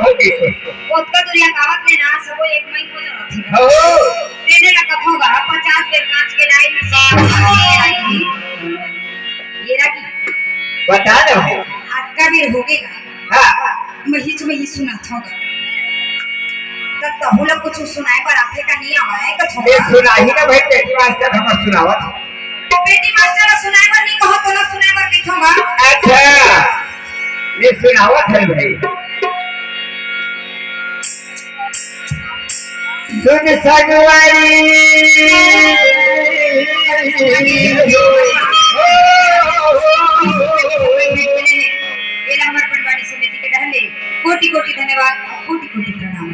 होगी उसका तो या गावत में ना सब एक मई को नहीं हो तेने का कथोगा 50 बेर कांच के लाई में ये रखी बता दो आज का बेर होगेगा हां मैं ही सुना था तब लोग कुछ सुनाए पर आपसे का नहीं आवा है कथोगा ये सुना ही ना भाई बेटी मास्टर हम सुनावत बेटी मास्टर सुनाए पर नहीं कहो तो ना सुनाए पर कथोगा अच्छा ये सुनावत है भाई सुन सगवारी समिति के डहले कोटि कोटि धन्यवाद कोटि कोटि प्रणाम